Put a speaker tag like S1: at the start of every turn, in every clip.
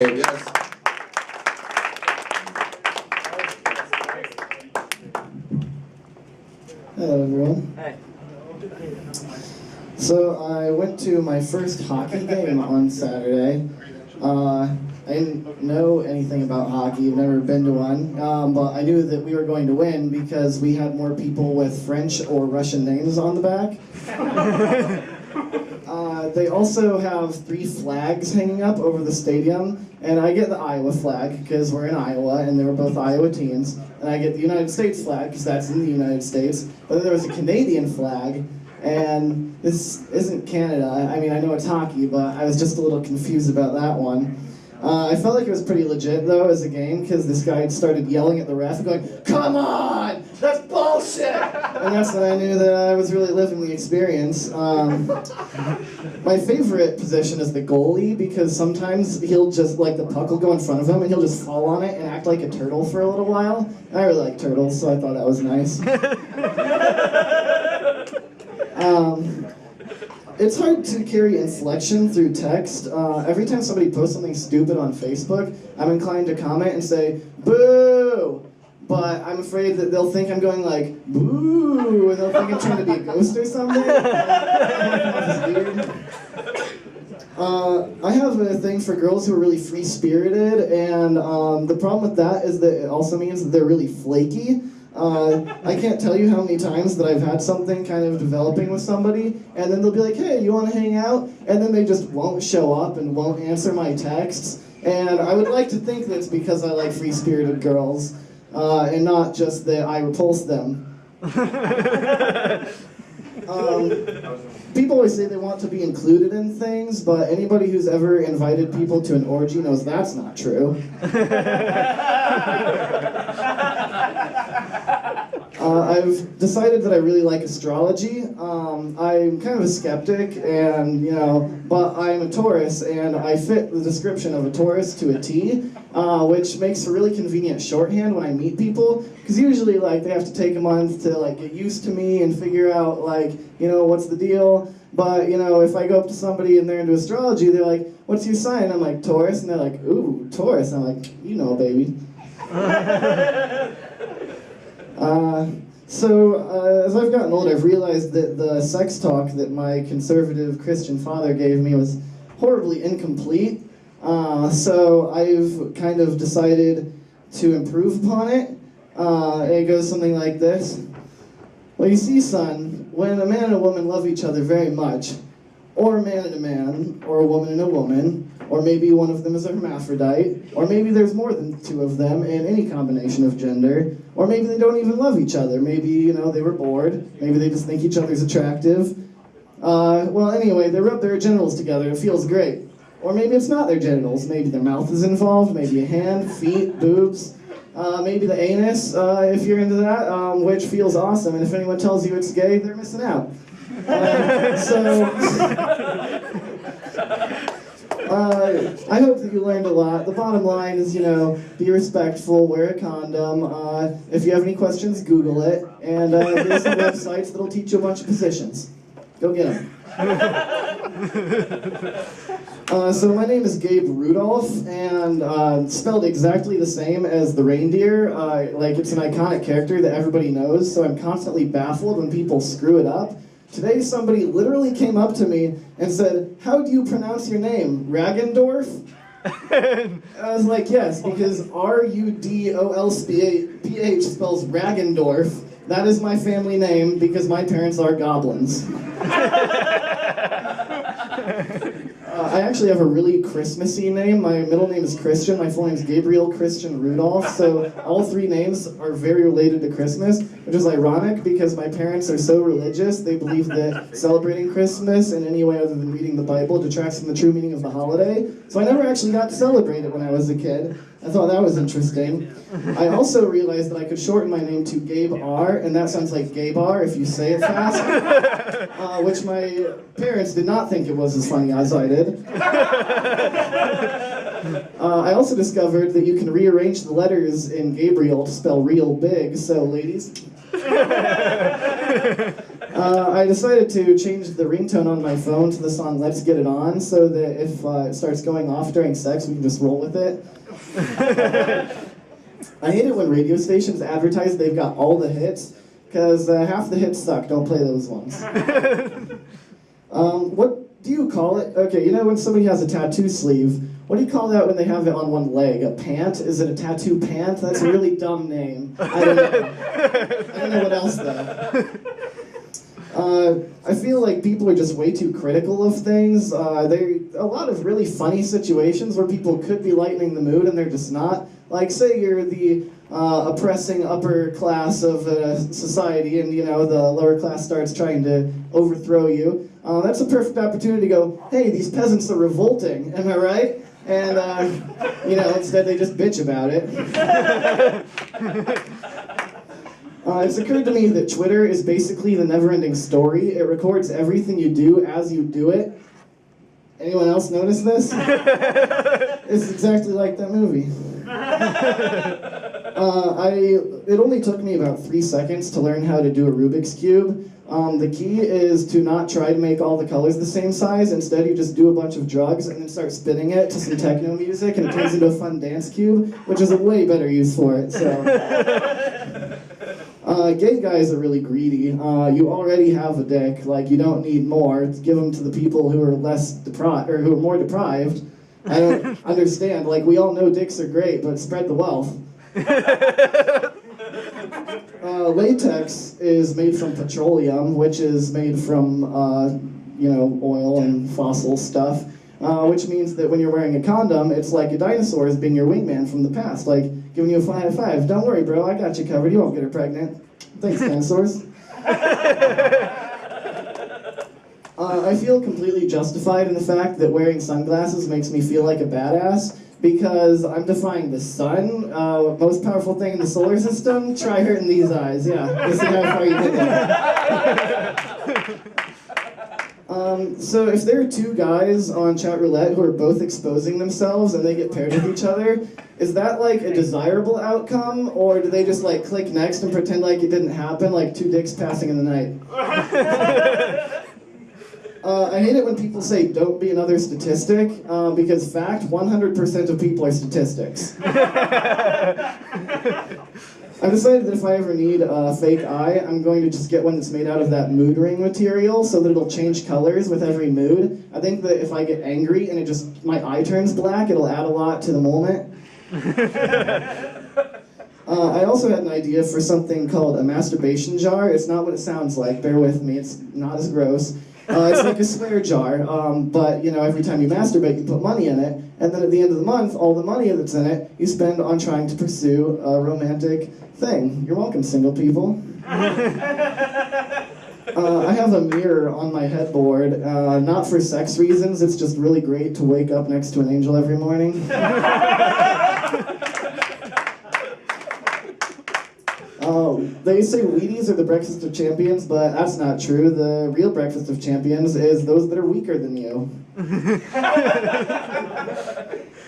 S1: Yes.
S2: Hello, everyone.
S3: Hey.
S2: So I went to my first hockey game on Saturday. I didn't know anything about hockey, I've never been to one, but I knew that we were going to win because we had more people with French or Russian names on the back. They also have 3 flags hanging up over the stadium, and I get the Iowa flag because we're in Iowa and they were both Iowa teams, and I get the United States flag because that's in the United States, but then there was a Canadian flag, and this isn't Canada. I mean, I know it's hockey, but I was just a little confused about that one. I felt like it was pretty legit, though, as a game, because this guy started yelling at the ref, going, "Come on! That's bullshit!" And that's when I knew that I was really living the experience. My favorite position is the goalie, because sometimes he'll just, like, the puck will go in front of him, and he'll just fall on it and act like a turtle for a little while. And I really like turtles, so I thought that was nice. It's hard to carry inflection through text. Every time somebody posts something stupid on Facebook, I'm inclined to comment and say, "Boo!" But I'm afraid that they'll think I'm going like, "Boo!" and they'll think I'm trying to be a ghost or something. I have a thing for girls who are really free-spirited, and the problem with that is that it also means that they're really flaky. I can't tell you how many times that I've had something kind of developing with somebody, and then they'll be like, "Hey, you want to hang out?" And then they just won't show up and won't answer my texts. And I would like to think that it's because I like free-spirited girls, and not just that I repulse them. People always say they want to be included in things, but anybody who's ever invited people to an orgy knows that's not true. I've decided that I really like astrology. I'm kind of a skeptic, and but I'm a Taurus, and I fit the description of a Taurus to a T, which makes a really convenient shorthand when I meet people, because usually they have to take a month to get used to me and figure out what's the deal. But if I go up to somebody and they're into astrology, they're like, "What's your sign?" I'm like, "Taurus," and they're like, "Ooh, Taurus." I'm like, "Baby." As I've gotten older, I've realized that the sex talk that my conservative Christian father gave me was horribly incomplete. So I've kind of decided to improve upon it. It goes something like this. "Well, you see, son, when a man and a woman love each other very much, or a man and a man, or a woman and a woman, or maybe one of them is a hermaphrodite, or maybe there's more than 2 of them in any combination of gender, or maybe they don't even love each other, maybe, they were bored, maybe they just think each other's attractive. Well, anyway, they rub their genitals together, it feels great. Or maybe it's not their genitals, maybe their mouth is involved, maybe a hand, feet, boobs, maybe the anus, if you're into that, which feels awesome, and if anyone tells you it's gay, they're missing out." I hope that you learned a lot. The bottom line is, be respectful, wear a condom. If you have any questions, Google it. And there's some websites that'll teach you a bunch of positions. Go get them. So my name is Gabe Rudolph, and spelled exactly the same as the reindeer. It's an iconic character that everybody knows, so I'm constantly baffled when people screw it up. Today somebody literally came up to me and said, "How do you pronounce your name? Raggendorf?" And I was like, "Yes, because Rudolph spells Raggendorf. That is my family name because my parents are goblins." I actually have a really Christmassy name. My middle name is Christian. My full name is Gabriel Christian Rudolph. So all 3 names are very related to Christmas, which is ironic because my parents are so religious. They believe that celebrating Christmas in any way other than reading the Bible detracts from the true meaning of the holiday. So I never actually got to celebrate it when I was a kid. I thought that was interesting. I also realized that I could shorten my name to Gabe R, and that sounds like gay bar if you say it fast, which my parents did not think it was as funny as I did. I also discovered that you can rearrange the letters in Gabriel to spell real big, so ladies. I decided to change the ringtone on my phone to the song Let's Get It On, so that if it starts going off during sex, we can just roll with it. I hate it when radio stations advertise they've got all the hits, because half the hits suck. Don't play those ones. What do you call it? Okay, you know when somebody has a tattoo sleeve, what do you call that when they have it on one leg? A pant? Is it a tattoo pant? That's a really dumb name. I don't know. I don't know what else though. I feel like people are just way too critical of things. There are a lot of really funny situations where people could be lightening the mood and they're just not. Like, say you're the oppressing upper class of society, and the lower class starts trying to overthrow you. That's a perfect opportunity to go, hey, these peasants are revolting, am I right? And instead they just bitch about it. It's occurred to me that Twitter is basically the never-ending story. It records everything you do as you do it. Anyone else notice this? It's exactly like that movie. It only took me about 3 seconds to learn how to do a Rubik's Cube. The key is to not try to make all the colors the same size. Instead, you just do a bunch of drugs and then start spinning it to some techno music, and it turns into a fun dance cube, which is a way better use for it. So. Gay guys are really greedy. You already have a dick. Like, you don't need more. Give them to the people who are less deprived, or who are more deprived. I don't understand. Like, we all know dicks are great, but spread the wealth. Latex is made from petroleum, which is made from, oil and fossil stuff. Which means that when you're wearing a condom, it's like a dinosaur is being your wingman from the past, like giving you a high five. Don't worry, bro, I got you covered. You won't get her pregnant. Thanks, dinosaurs. I feel completely justified in the fact that wearing sunglasses makes me feel like a badass, because I'm defying the sun, most powerful thing in the solar system. Try hurting these eyes, yeah. Let's see how far you get there. So if there are two guys on chat roulette who are both exposing themselves and they get paired with each other, is that like a desirable outcome, or do they just like click next and pretend like it didn't happen, like two dicks passing in the night? I hate it when people say don't be another statistic, because fact, 100% of people are statistics. I've decided that if I ever need a fake eye, I'm going to just get one that's made out of that mood ring material so that it'll change colors with every mood. I think that if I get angry and my eye turns black, it'll add a lot to the moment. I also had an idea for something called a masturbation jar. It's not what it sounds like, bear with me, it's not as gross. It's like a swear jar, but every time you masturbate, you put money in it, and then at the end of the month, all the money that's in it, you spend on trying to pursue a romantic thing. You're welcome, single people. I have a mirror on my headboard, not for sex reasons, it's just really great to wake up next to an angel every morning. They say Wheaties are the breakfast of champions, but that's not true. The real breakfast of champions is those that are weaker than you.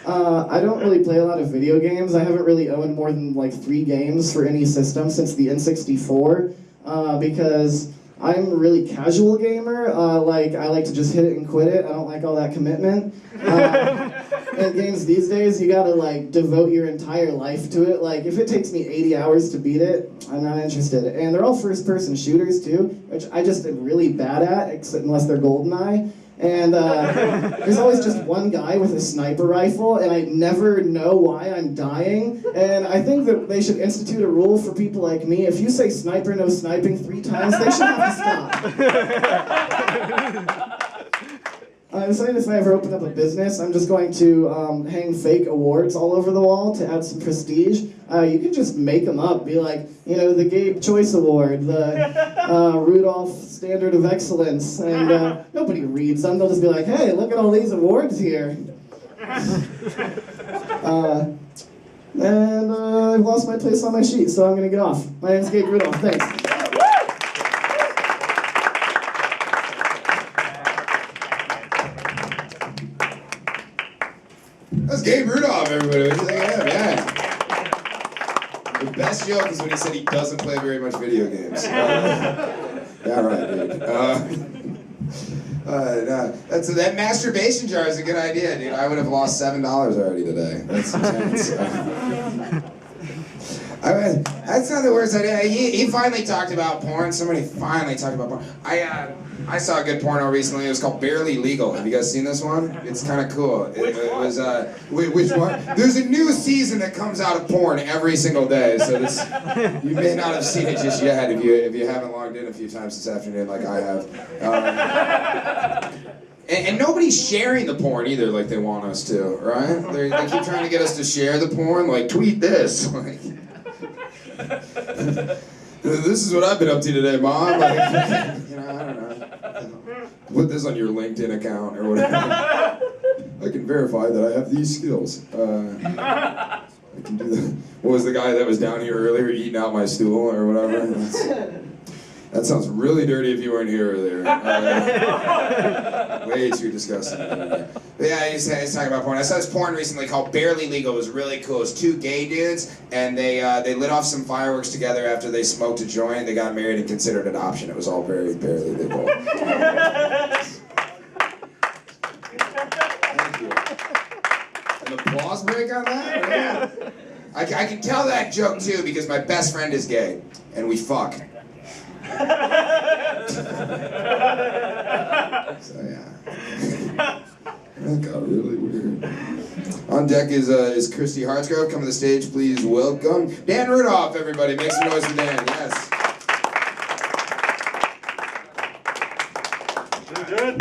S2: I don't really play a lot of video games. I haven't really owned more than like 3 games for any system since the N64, because I'm a really casual gamer. I like to just hit it and quit it. I don't like all that commitment. In games these days, you gotta devote your entire life to it. Like, if it takes me 80 hours to beat it, I'm not interested. And they're all first-person shooters too, which I just am really bad at, except unless they're GoldenEye. And there's always just one guy with a sniper rifle, and I never know why I'm dying. And I think that they should institute a rule for people like me. If you say sniper, no sniping 3 times, they should have to stop. I decided if I ever open up a business, I'm just going to hang fake awards all over the wall to add some prestige. You can just make them up. Be like, the Gabe Choice Award, the Rudolph Standard of Excellence, and nobody reads them. They'll just be like, hey, look at all these awards here. And I've lost my place on my sheet, so I'm going to get off. My name's Gabe Rudolph. Thanks.
S1: That's Gabe Rudolph, everybody. What do you think of him? Yeah. The best joke is when he said he doesn't play very much video games. Yeah, Yeah, right, dude. That masturbation jar is a good idea, dude. I would have lost $7 already today. That's intense. That's not the worst idea. He finally talked about porn. Somebody finally talked about porn. I saw a good porno recently. It was called Barely Legal. Have you guys seen this one? It's kind of cool. Which one? There's a new season that comes out of porn every single day. So you may not have seen it just yet if you haven't logged in a few times this afternoon like I have. And nobody's sharing the porn either like they want us to, right? They keep trying to get us to share the porn. Like, tweet this. Like, this is what I've been up to today, Mom. Like, I don't know. Put this on your LinkedIn account or whatever. I can verify that I have these skills. I can do that. What was the guy that was down here earlier eating out my stool or whatever? That sounds really dirty if you weren't here earlier. Way too disgusting. But yeah, he's talking about porn. I saw this porn recently called Barely Legal. It was really cool. It was two gay dudes, and they lit off some fireworks together after they smoked a joint. They got married and considered adoption. It was all barely legal. Thank you. An applause break on that? Yeah. I can tell that joke too because my best friend is gay, and we fuck. So yeah, that got really weird. On deck is Christy Hartsgrove. Come to the stage, please welcome Dan Rudolph. Everybody, make some noise for Dan. Yes.
S3: Good.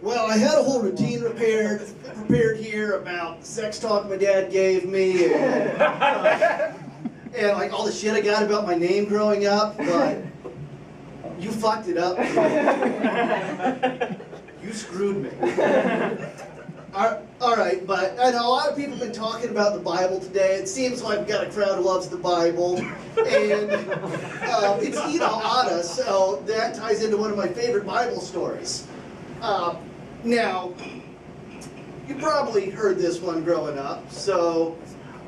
S4: Well, I had a whole routine prepared here about sex talk my dad gave me and like all the shit I got about my name growing up, but you fucked it up. You screwed me. All right, but I know a lot of people have been talking about the Bible today. It seems like we've got a crowd who loves the Bible, and it's Eid al-Adha, so that ties into one of my favorite Bible stories. Now, you probably heard this one growing up. So,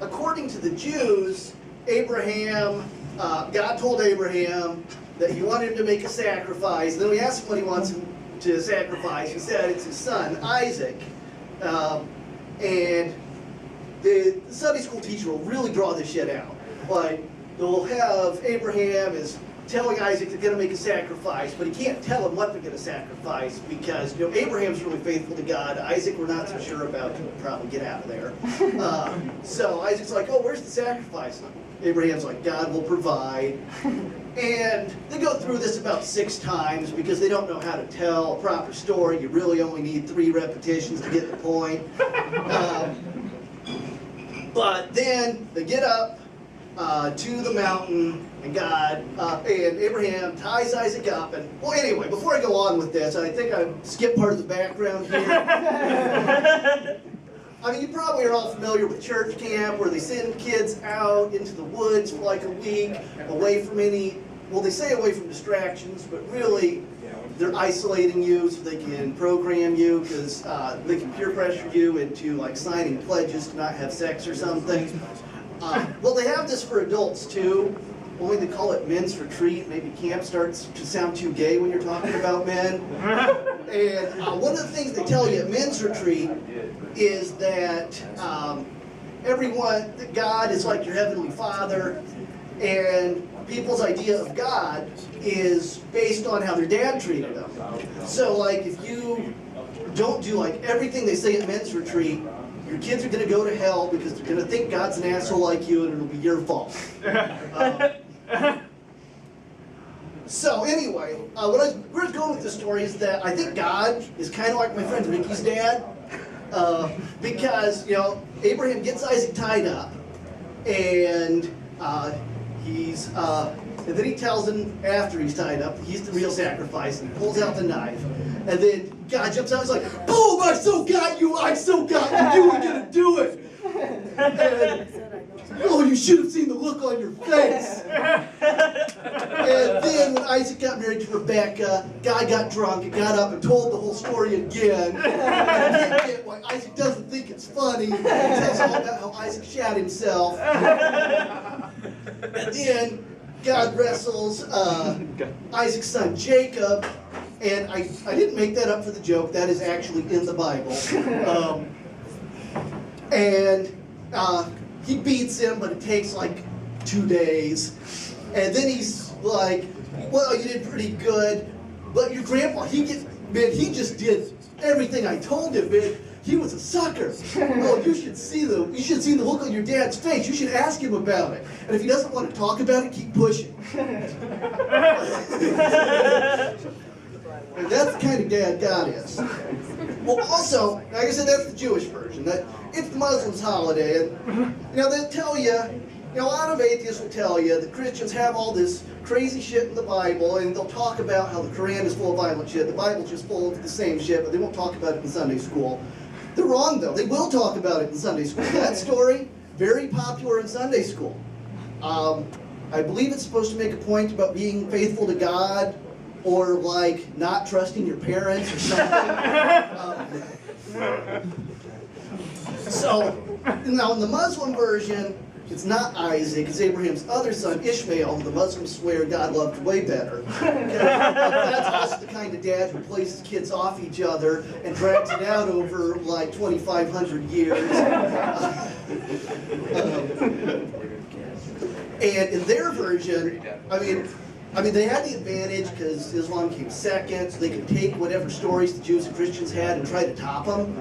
S4: according to the Jews, God told Abraham that he wanted him to make a sacrifice. And then we asked him what he wants him to sacrifice. He said it's his son, Isaac. And the Sunday school teacher will really draw this shit out. Like, they'll have Abraham is telling Isaac they're going to make a sacrifice, but he can't tell him what they're going to sacrifice because, Abraham's really faithful to God. Isaac, we're not so sure about. He'll probably get out of there. So Isaac's like, oh, where's the sacrifice? Abraham's like, God will provide. And they go through this about 6 times because they don't know how to tell a proper story. You really only need 3 repetitions to get the point. But then they get up to the mountain, and and Abraham ties Isaac up. And well, anyway, before I go on with this, I think I skipped part of the background here. I mean, you probably are all familiar with church camp, where they send kids out into the woods for like a week, away from they say away from distractions, but really they're isolating you so they can program you, because they can peer pressure you into like signing pledges to not have sex or something. Well, they have this for adults too. Only they call it men's retreat. Maybe camp starts to sound too gay when you're talking about men. And one of the things they tell you at men's retreat is that God is like your heavenly Father, and people's idea of God is based on how their dad treated them. So, like, if you don't do like everything they say at men's retreat, your kids are going to go to hell because they're going to think God's an asshole like you, and it'll be your fault. So anyway, where I was going with this story is that I think God is kind of like my friend Ricky's dad, because Abraham gets Isaac tied up, and and then he tells him after he's tied up he's the real sacrifice, and he pulls out the knife, and then God jumps out. He's like, "Boom! I so got you! I so got you! You were gonna do it!" And, oh, you should have seen the look on your face. And then when Isaac got married to Rebecca, God got drunk and got up and told the whole story again. And I can't get why Isaac doesn't think it's funny. He tells all about how Isaac shat himself. And then God wrestles Isaac's son Jacob, and I didn't make that up for the joke. That is actually in the Bible. And he beats him, but it takes like 2 days. And then he's like, well, you did pretty good, but your grandpa, he just did everything I told him, man. He was a sucker. Oh, you should see the look on your dad's face. You should ask him about it. And if he doesn't want to talk about it, keep pushing. And that's the kind of dad God is. Well, also, like I said, that's the Jewish version. That it's the Muslims' holiday, and they'll tell you, a lot of atheists will tell you that Christians have all this crazy shit in the Bible, and they'll talk about how the Quran is full of violent shit. The Bible's just full of the same shit, but they won't talk about it in Sunday school. They're wrong, though. They will talk about it in Sunday school. That story, very popular in Sunday school. I believe it's supposed to make a point about being faithful to God, or like not trusting your parents or something. So, now in the Muslim version, it's not Isaac, it's Abraham's other son, Ishmael, who the Muslims swear God loved way better. That's also the kind of dad who plays his kids off each other and drags it out over like 2,500 years. And in their version, I mean, they had the advantage because Islam came second, so they could take whatever stories the Jews and Christians had and try to top them.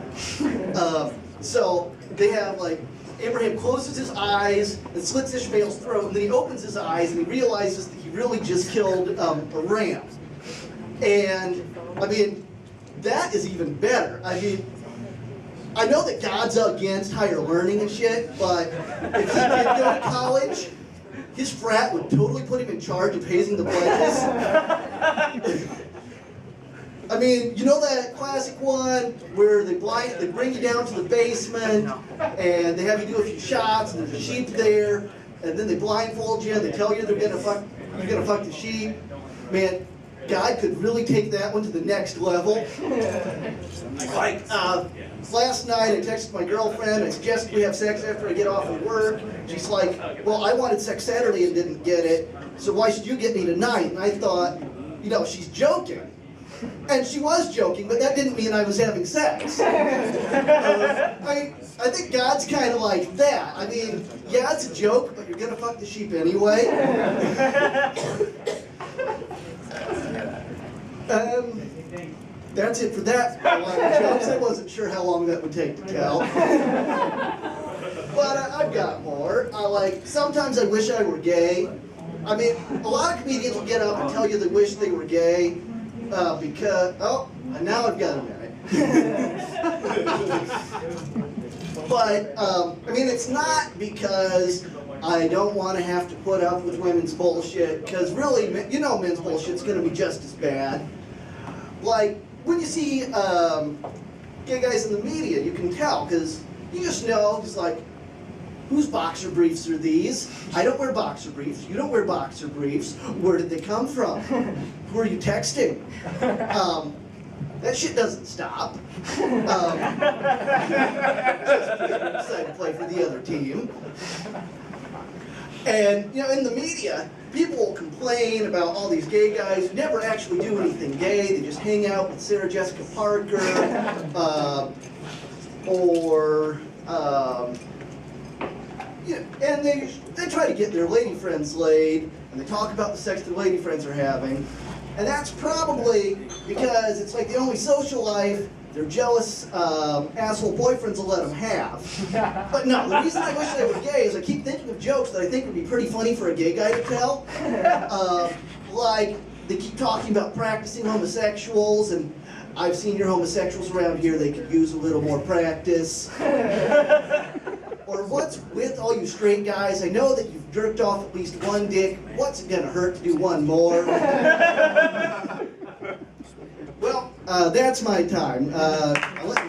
S4: So they have like, Abraham closes his eyes and slits Ishmael's throat, and then he opens his eyes and he realizes that he really just killed a ram. And, I mean, that is even better. I mean, I know that God's against higher learning and shit, but if he did go to college, his frat would totally put him in charge of hazing the pledges. I mean, you know that classic one where they bring you down to the basement and they have you do a few shots and there's a sheep there, and then they blindfold you and they tell you you're gonna fuck the sheep. Man, God could really take that one to the next level. Like last night I texted my girlfriend, I suggested we have sex after I get off of work. She's like, well, I wanted sex Saturday and didn't get it, so why should you get me tonight? And I thought, she's joking. And she was joking, but that didn't mean I was having sex. I think God's kind of like that. I mean, yeah, it's a joke, but you're going to fuck the sheep anyway. That's it for that line of jokes. I wasn't sure how long that would take to tell. But I've got more. Sometimes I wish I were gay. I mean, a lot of comedians will get up and tell you they wish they were gay. Because, now I've got a minute. But, I mean, it's not because I don't want to have to put up with women's bullshit, because really, men's bullshit's going to be just as bad. Like, when you see gay guys in the media, you can tell, because you just know, it's like, whose boxer briefs are these? I don't wear boxer briefs. You don't wear boxer briefs. Where did they come from? Who are you texting? That shit doesn't stop. Decided to play for the other team. And, in the media, people will complain about all these gay guys who never actually do anything gay. They just hang out with Sarah Jessica Parker, and they try to get their lady friends laid, and they talk about the sex their lady friends are having. And that's probably because it's like the only social life their jealous asshole boyfriends will let them have. But no, the reason I wish they were gay is I keep thinking of jokes that I think would be pretty funny for a gay guy to tell. Like, they keep talking about practicing homosexuals, and I've seen your homosexuals around here, they could use a little more practice. Or what's with all you straight guys? I know that you've jerked off at least one dick. What's it gonna hurt to do one more? Well, that's my time. I'll let